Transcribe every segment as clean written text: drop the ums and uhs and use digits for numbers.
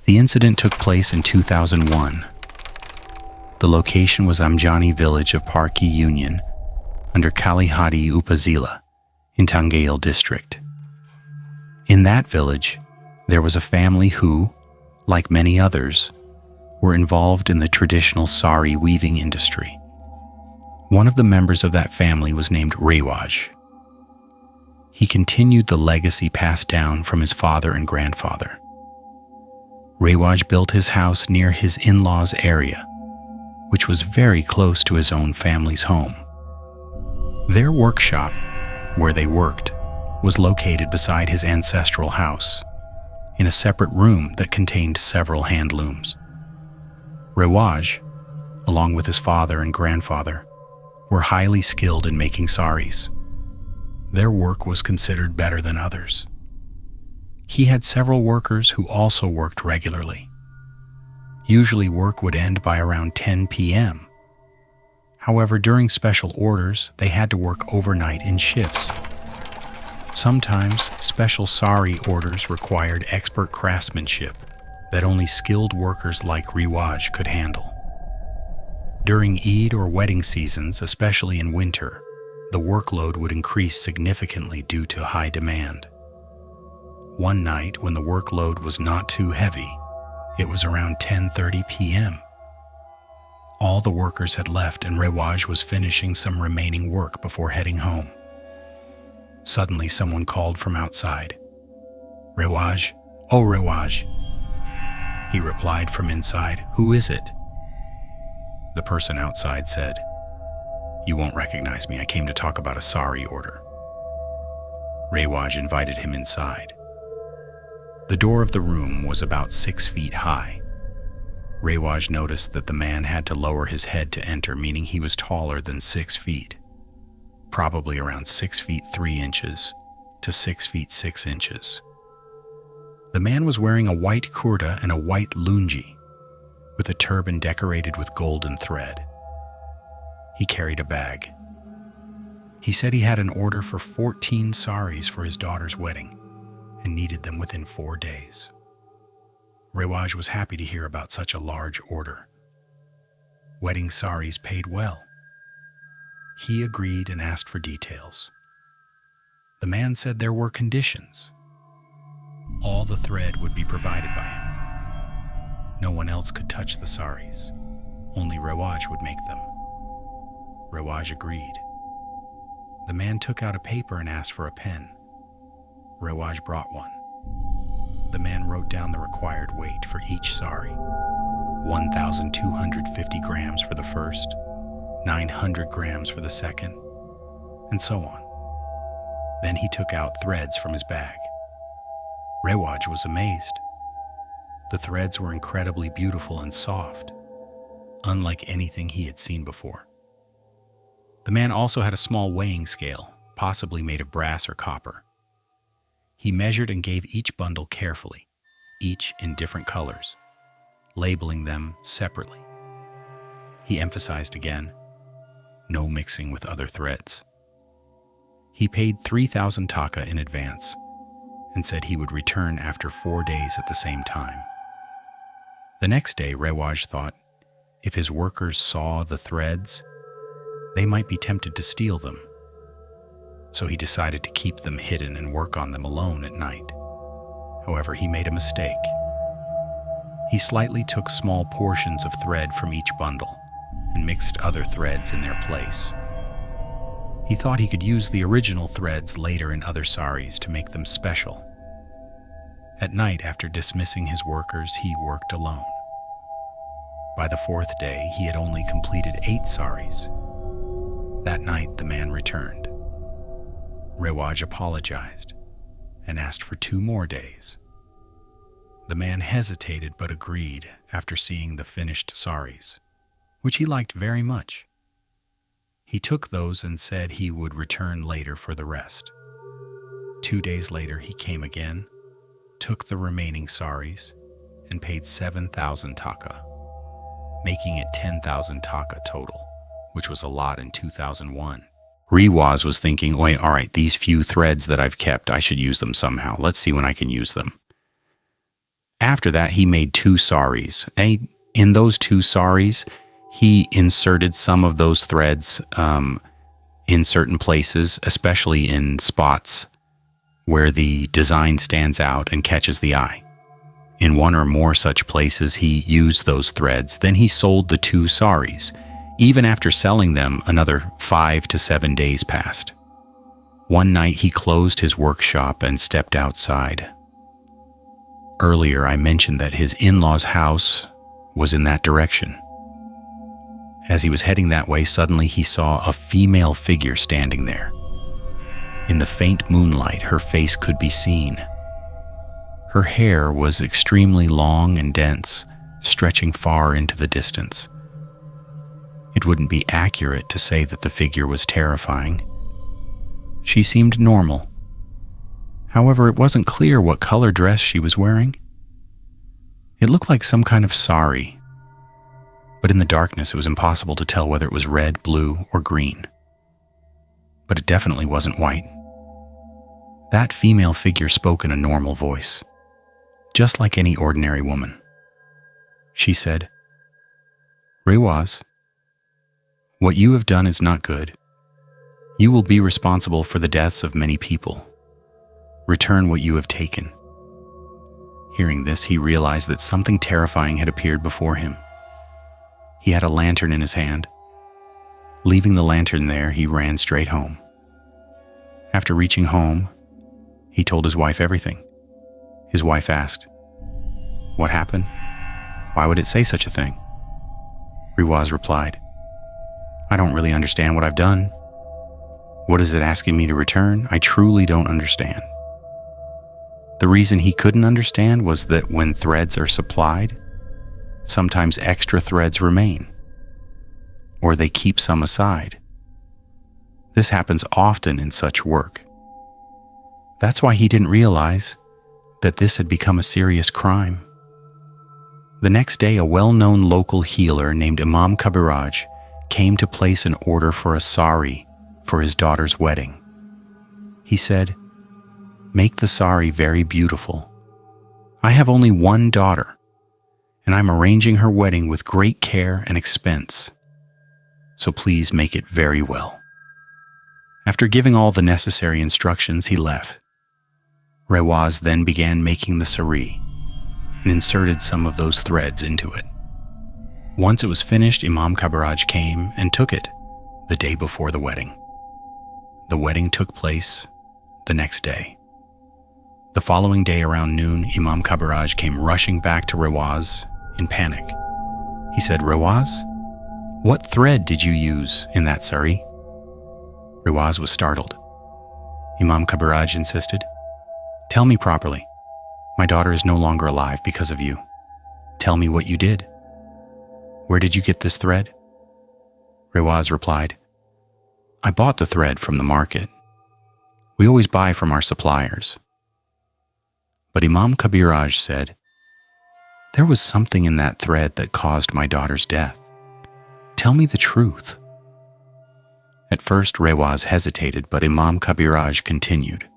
The incident took place in 2001. The location was Amjani village of Parki Union under Kalihati Upazila in Tangail district. In that village, there was a family who, like many others, were involved in the traditional saree weaving industry. One of the members of that family was named Rewaj. He continued the legacy passed down from his father and grandfather. Rewaj built his house near his in-laws' area, which was very close to his own family's home. Their workshop, where they worked, was located beside his ancestral house, in a separate room that contained several hand looms. Rewaj, along with his father and grandfather, were highly skilled in making saris. Their work was considered better than others. He had several workers who also worked regularly. Usually work would end by around 10 p.m. However, during special orders, they had to work overnight in shifts. Sometimes, special saree orders required expert craftsmanship that only skilled workers like Rewaj could handle. During Eid or wedding seasons, especially in winter, the workload would increase significantly due to high demand. One night, when the workload was not too heavy, it was around 10:30 p.m. All the workers had left and Rewaj was finishing some remaining work before heading home. Suddenly, someone called from outside. "Rewaj, oh Rewaj." He replied from inside, "Who is it?" The person outside said, "You won't recognize me. I came to talk about a saree order." Rewaj invited him inside. The door of the room was about 6 feet high. Rewaj noticed that the man had to lower his head to enter, meaning he was taller than 6 feet, probably around 6 feet 3 inches to 6 feet 6 inches. The man was wearing a white kurta and a white lungi, with a turban decorated with golden thread. He carried a bag. He said he had an order for 14 saris for his daughter's wedding and needed them within 4 days. Rewaj was happy to hear about such a large order. Wedding saris paid well. He agreed and asked for details. The man said there were conditions. All the thread would be provided by him. No one else could touch the saris. Only Rewaj would make them. Rewaj agreed. The man took out a paper and asked for a pen. Rewaj brought one. The man wrote down the required weight for each sari: 1,250 grams for the first, 900 grams for the second, and so on. Then he took out threads from his bag. Rewaj was amazed. The threads were incredibly beautiful and soft, unlike anything he had seen before. The man also had a small weighing scale, possibly made of brass or copper. He measured and gave each bundle carefully, each in different colors, labeling them separately. He emphasized again, no mixing with other threads. He paid 3,000 taka in advance and said he would return after 4 days at the same time. The next day, Rewaj thought if his workers saw the threads, they might be tempted to steal them. So he decided to keep them hidden and work on them alone at night. However, he made a mistake. He slightly took small portions of thread from each bundle and mixed other threads in their place. He thought he could use the original threads later in other saris to make them special. At night, after dismissing his workers, he worked alone. By the 4th day, he had only completed 8 saris. That night, the man returned. Rewaj apologized and asked for 2 more days. The man hesitated but agreed after seeing the finished saris, which he liked very much. He took those and said he would return later for the rest. 2 days later, he came again, took the remaining saris, and paid 7,000 taka, making it 10,000 taka total, which was a lot in 2001. Rewaj was thinking, all right, these few threads that I've kept, I should use them somehow. Let's see when I can use them. After that, he made 2 saris. In those 2 saris, he inserted some of those threads in certain places, especially in spots where the design stands out and catches the eye. In 1 or more such places, he used those threads. Then he sold the 2 saris. Even after selling them, another 5 to 7 days passed. One night, he closed his workshop and stepped outside. Earlier, I mentioned that his in-laws' house was in that direction. As he was heading that way, suddenly he saw a female figure standing there. In the faint moonlight, her face could be seen. Her hair was extremely long and dense, stretching far into the distance. It wouldn't be accurate to say that the figure was terrifying. She seemed normal. However, it wasn't clear what color dress she was wearing. It looked like some kind of saree, but in the darkness it was impossible to tell whether it was red, blue, or green. But it definitely wasn't white. That female figure spoke in a normal voice, just like any ordinary woman. She said, "Rewaz, what you have done is not good. You will be responsible for the deaths of many people. Return what you have taken." Hearing this, he realized that something terrifying had appeared before him. He had a lantern in his hand. Leaving the lantern there, he ran straight home. After reaching home, he told his wife everything. His wife asked, "What happened? Why would it say such a thing?" Riwaz replied, "I don't really understand what I've done. What is it asking me to return? I truly don't understand." The reason he couldn't understand was that when threads are supplied, sometimes extra threads remain, or they keep some aside. This happens often in such work. That's why he didn't realize that this had become a serious crime. The next day, a well-known local healer named Imam Kabiraj came to place an order for a saree for his daughter's wedding. He said, "Make the saree very beautiful. I have only one daughter, and I'm arranging her wedding with great care and expense. So please make it very well." After giving all the necessary instructions, he left. Rewaz then began making the saree and inserted some of those threads into it. Once it was finished, Imam Kabiraj came and took it the day before the wedding. The wedding took place the next day. The following day around noon, Imam Kabiraj came rushing back to Rewaz in panic. He said, "Rewaz, what thread did you use in that saree?" Rewaz was startled. Imam Kabiraj insisted, "Tell me properly. My daughter is no longer alive because of you. Tell me what you did. Where did you get this thread?" Rewaz replied, "I bought the thread from the market. We always buy from our suppliers." But Imam Kabiraj said, "There was something in that thread that caused my daughter's death. Tell me the truth." At first, Rewaz hesitated, but Imam Kabiraj continued.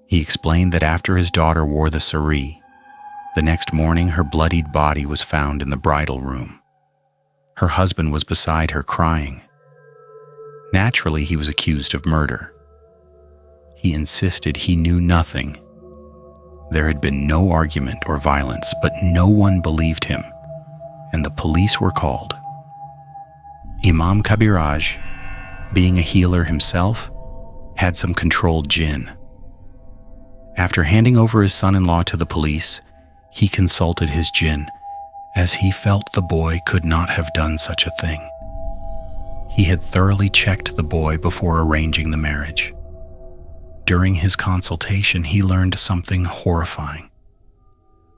He explained that after his daughter wore the saree, the next morning her bloodied body was found in the bridal room. Her husband was beside her crying. Naturally, he was accused of murder. He insisted he knew nothing. There had been no argument or violence, but no one believed him, and the police were called. Imam Kabiraj, being a healer himself, had some controlled jinn. After handing over his son-in-law to the police, he consulted his jinn, as he felt the boy could not have done such a thing. He had thoroughly checked the boy before arranging the marriage. During his consultation, he learned something horrifying.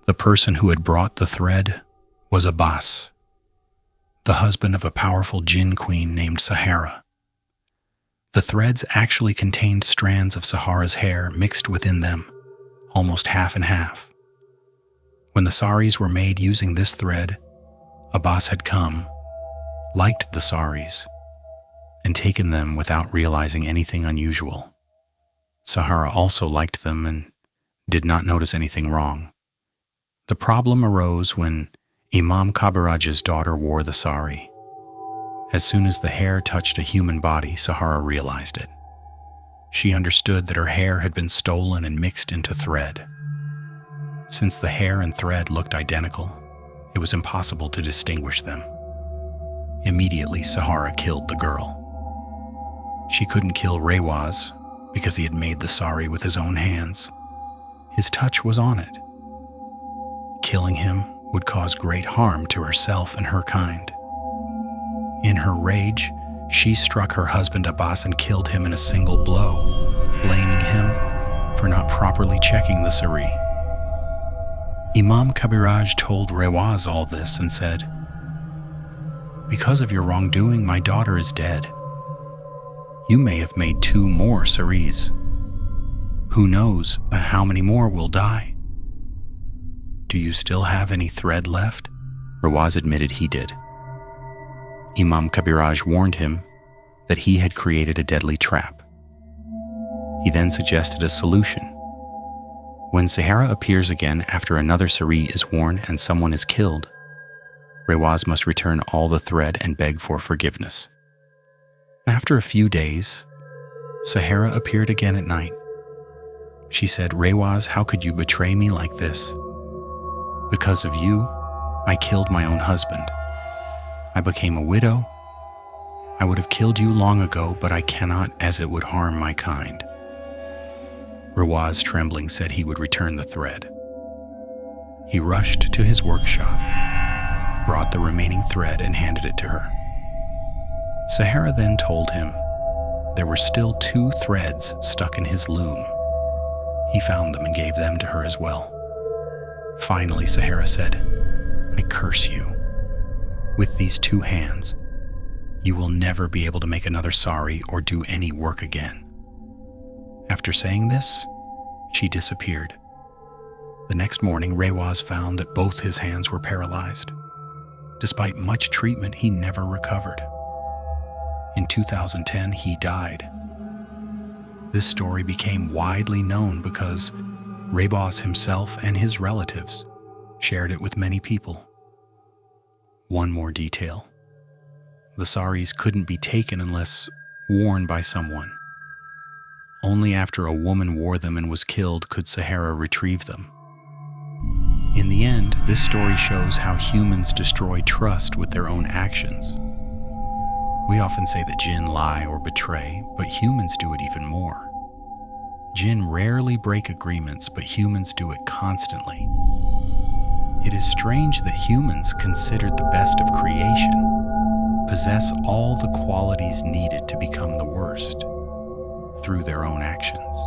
The person who had brought the thread was Abbas, the husband of a powerful jinn queen named Sahara. The threads actually contained strands of Sahara's hair mixed within them, almost half and half. When the saris were made using this thread, Abbas had come, liked the saris, and taken them without realizing anything unusual. Sahara also liked them and did not notice anything wrong. The problem arose when Imam Kabiraj's daughter wore the saree. As soon as the hair touched a human body, Sahara realized it. She understood that her hair had been stolen and mixed into thread. Since the hair and thread looked identical, it was impossible to distinguish them. Immediately, Sahara killed the girl. She couldn't kill Rewaz because he had made the saree with his own hands. His touch was on it. Killing him would cause great harm to herself and her kind. In her rage, she struck her husband Abbas and killed him in a single blow, blaming him for not properly checking the saree. Imam Kabiraj told Rewaz all this and said, "Because of your wrongdoing, my daughter is dead. You may have made 2 more sarees. Who knows how many more will die? Do you still have any thread left?" Rewaz admitted he did. Imam Kabiraj warned him that he had created a deadly trap. He then suggested a solution. When Sahara appears again after another saree is worn and someone is killed, Rewaz must return all the thread and beg for forgiveness. After a few days, Sahara appeared again at night. She said, "Rewaz, how could you betray me like this? Because of you, I killed my own husband. I became a widow. I would have killed you long ago, but I cannot, as it would harm my kind." Rewaz, trembling, said he would return the thread. He rushed to his workshop, brought the remaining thread, and handed it to her. Sahara then told him there were still 2 threads stuck in his loom. He found them and gave them to her as well. Finally, Sahara said, "I curse you. With these 2 hands, you will never be able to make another saree or do any work again." After saying this, she disappeared. The next morning, Rewaz found that both his hands were paralyzed. Despite much treatment, he never recovered. In 2010, he died. This story became widely known because Rewaz himself and his relatives shared it with many people. One more detail. The sarees couldn't be taken unless worn by someone. Only after a woman wore them and was killed could Sahara retrieve them. In the end, this story shows how humans destroy trust with their own actions. We often say that jinn lie or betray, but humans do it even more. Jinn rarely break agreements, but humans do it constantly. It is strange that humans, considered the best of creation, possess all the qualities needed to become the worst through their own actions.